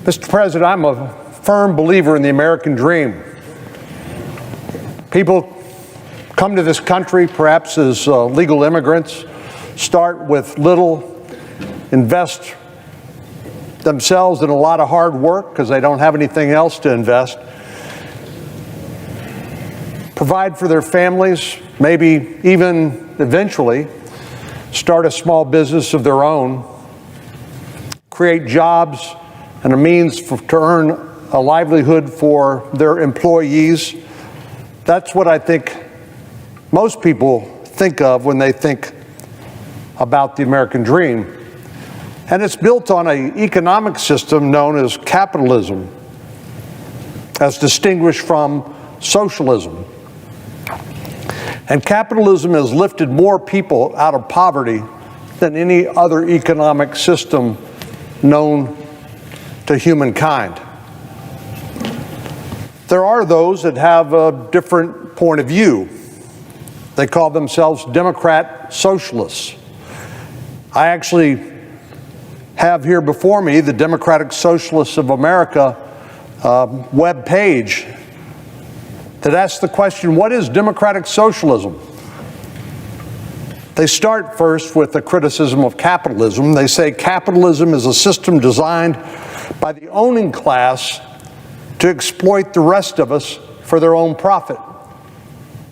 Mr. President, I'm a firm believer in the American dream. People come to this country perhaps as legal immigrants, start with little, invest themselves in a lot of hard work because they don't have anything else to invest, provide for their families, maybe even eventually start a small business of their own, create jobs and a means to earn a livelihood for their employees. That's what I think most people think of when they think about the American dream. And it's built on an economic system known as capitalism, as distinguished from socialism. And capitalism has lifted more people out of poverty than any other economic system known to humankind. There are those that have a different point of view. They call themselves Democrat Socialists. I actually have here before me the Democratic Socialists of America web page that asks the question, what is democratic socialism? They start first with a criticism of capitalism. They say capitalism is a system designed by the owning class to exploit the rest of us for their own profit.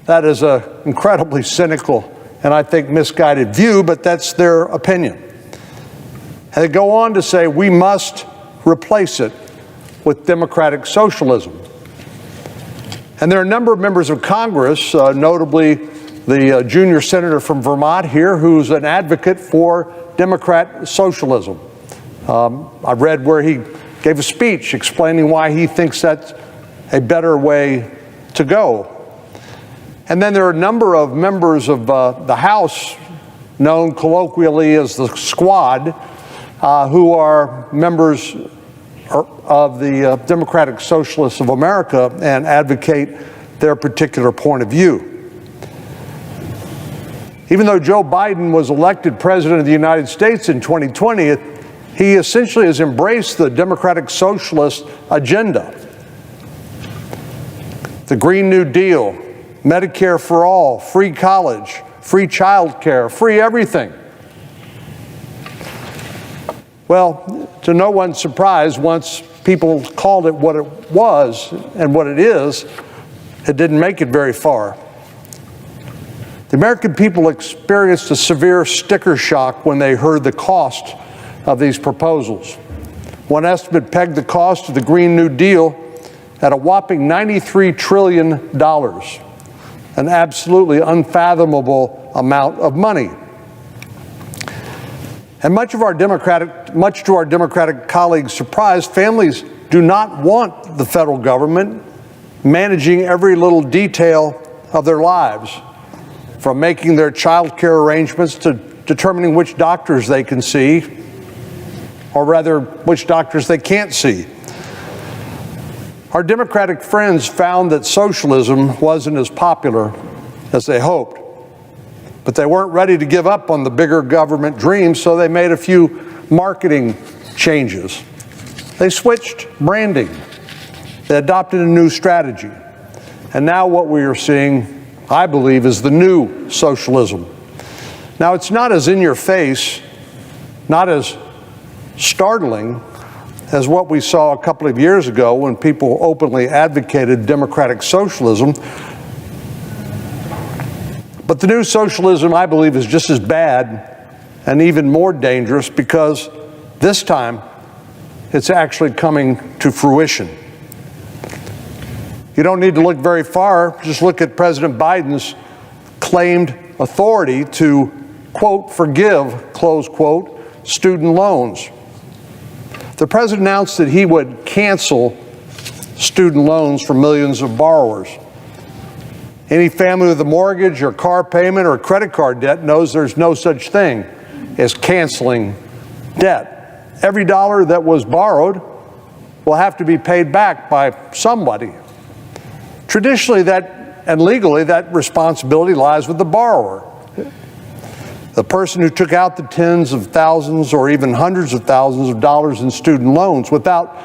That is an incredibly cynical and I think misguided view, but that's their opinion. And they go on to say we must replace it with democratic socialism. And there are a number of members of Congress, notably the junior senator from Vermont here, who's an advocate for democrat socialism. I read where he gave a speech explaining why he thinks that's a better way to go. And then there are a number of members of the House, known colloquially as the Squad, who are members of the Democratic Socialists of America and advocate their particular point of view. Even though Joe Biden was elected President of the United States in 2020, he essentially has embraced the Democratic Socialist agenda. The Green New Deal, Medicare for all, free college, free child care, free everything. Well, to no one's surprise, once people called it what it was and what it is, it didn't make it very far. The American people experienced a severe sticker shock when they heard the cost of these proposals. One estimate pegged the cost of the Green New Deal at a whopping $93 trillion, an absolutely unfathomable amount of money. And much to our Democratic colleagues' surprise, families do not want the federal government managing every little detail of their lives, from making their child care arrangements to determining which doctors they can see, or rather, which doctors they can't see. Our Democratic friends found that socialism wasn't as popular as they hoped. But they weren't ready to give up on the bigger government dream, so they made a few marketing changes. They switched branding. They adopted a new strategy. And now what we are seeing, I believe, is the new socialism. Now, it's not as in your face, not as startling as what we saw a couple of years ago when people openly advocated democratic socialism. But the new socialism, I believe, is just as bad and even more dangerous because this time it's actually coming to fruition. You don't need to look very far. Just look at President Biden's claimed authority to, quote, forgive, close quote, student loans. The president announced that he would cancel student loans for millions of borrowers. Any family with a mortgage or car payment or credit card debt knows there's no such thing as canceling debt. Every dollar that was borrowed will have to be paid back by somebody. Traditionally, and legally, that responsibility lies with the borrower. The person who took out the tens of thousands or even hundreds of thousands of dollars in student loans without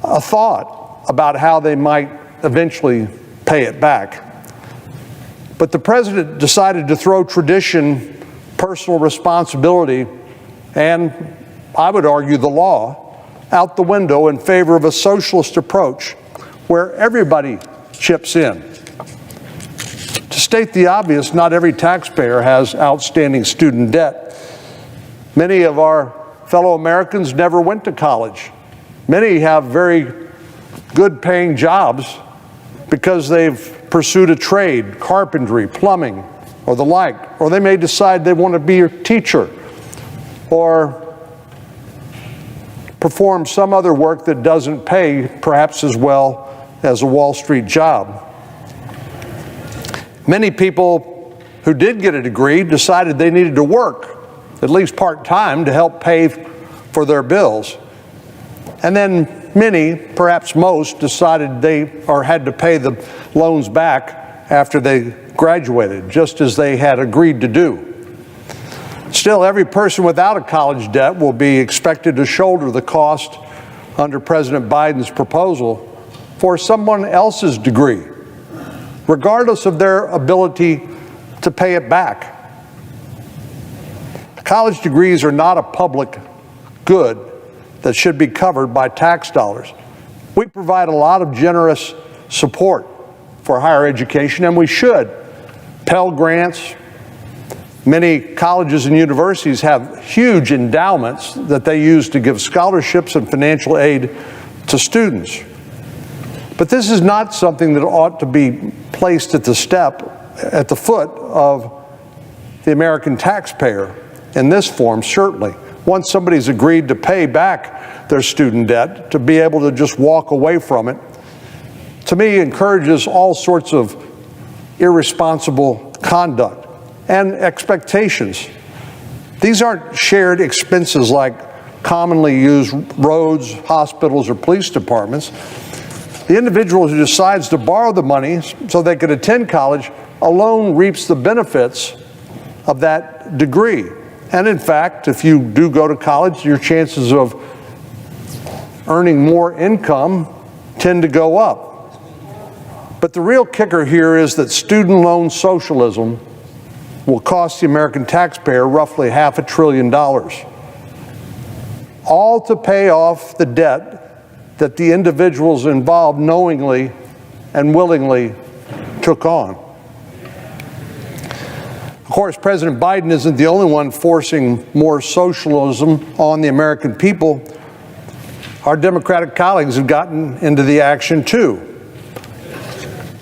a thought about how they might eventually pay it back. But the president decided to throw tradition, personal responsibility, and I would argue the law out the window in favor of a socialist approach where everybody chips in. To state the obvious, not every taxpayer has outstanding student debt. Many of our fellow Americans never went to college. Many have very good paying jobs because they've pursued a trade, carpentry, plumbing, or the like. Or they may decide they want to be a teacher or perform some other work that doesn't pay perhaps as well as a Wall Street job. Many people who did get a degree decided they needed to work, at least part-time, to help pay for their bills. And then many, perhaps most, decided they had to pay the loans back after they graduated, just as they had agreed to do. Still, every person without a college debt will be expected to shoulder the cost under President Biden's proposal for someone else's degree, regardless of their ability to pay it back. College degrees are not a public good that should be covered by tax dollars. We provide a lot of generous support for higher education, and we should. Pell Grants. Many colleges and universities have huge endowments that they use to give scholarships and financial aid to students. But this is not something that ought to be placed at the foot of the American taxpayer in this form, certainly. Once somebody's agreed to pay back their student debt, to be able to just walk away from it, to me, encourages all sorts of irresponsible conduct and expectations. These aren't shared expenses like commonly used roads, hospitals, or police departments. The individual who decides to borrow the money so they can attend college alone reaps the benefits of that degree. And in fact, if you do go to college, your chances of earning more income tend to go up. But the real kicker here is that student loan socialism will cost the American taxpayer roughly $500 billion, all to pay off the debt that the individuals involved knowingly and willingly took on. Of course, President Biden isn't the only one forcing more socialism on the American people. Our Democratic colleagues have gotten into the action too.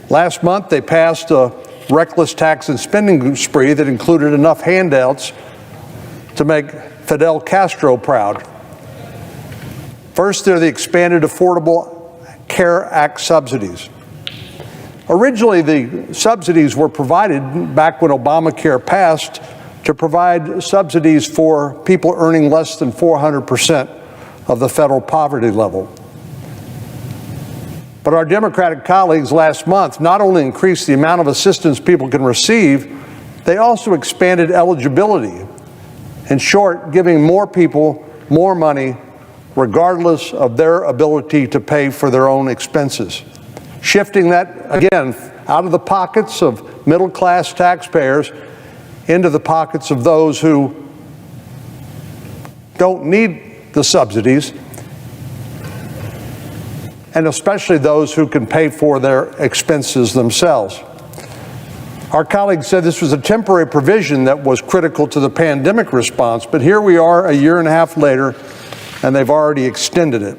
Last month, they passed a reckless tax and spending spree that included enough handouts to make Fidel Castro proud. First, they're the expanded Affordable Care Act subsidies. Originally, the subsidies were provided back when Obamacare passed to provide subsidies for people earning less than 400% of the federal poverty level. But our Democratic colleagues last month not only increased the amount of assistance people can receive, they also expanded eligibility. In short, giving more people more money regardless of their ability to pay for their own expenses. Shifting that, again, out of the pockets of middle-class taxpayers into the pockets of those who don't need the subsidies, and especially those who can pay for their expenses themselves. Our colleagues said this was a temporary provision that was critical to the pandemic response, but here we are a year and a half later, and they've already extended it.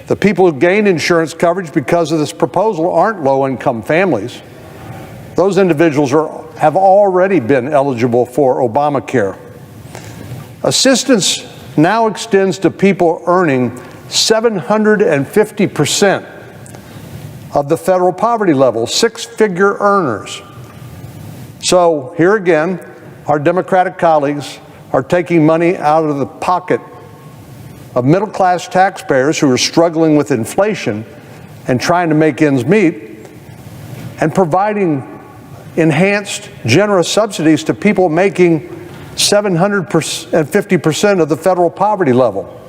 The people who gained insurance coverage because of this proposal aren't low-income families. Those individuals have already been eligible for Obamacare. Assistance now extends to people earning 750% of the federal poverty level, six-figure earners. So here again, our Democratic colleagues are taking money out of the pocket of middle-class taxpayers who are struggling with inflation and trying to make ends meet, and providing enhanced, generous subsidies to people making 750% of the federal poverty level.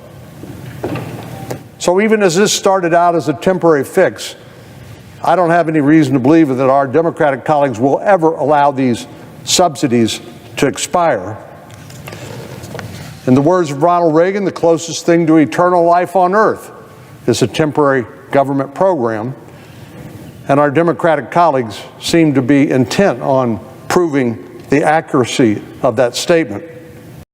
So even as this started out as a temporary fix, I don't have any reason to believe that our Democratic colleagues will ever allow these subsidies to expire. In the words of Ronald Reagan, the closest thing to eternal life on earth is a temporary government program, and our Democratic colleagues seem to be intent on proving the accuracy of that statement.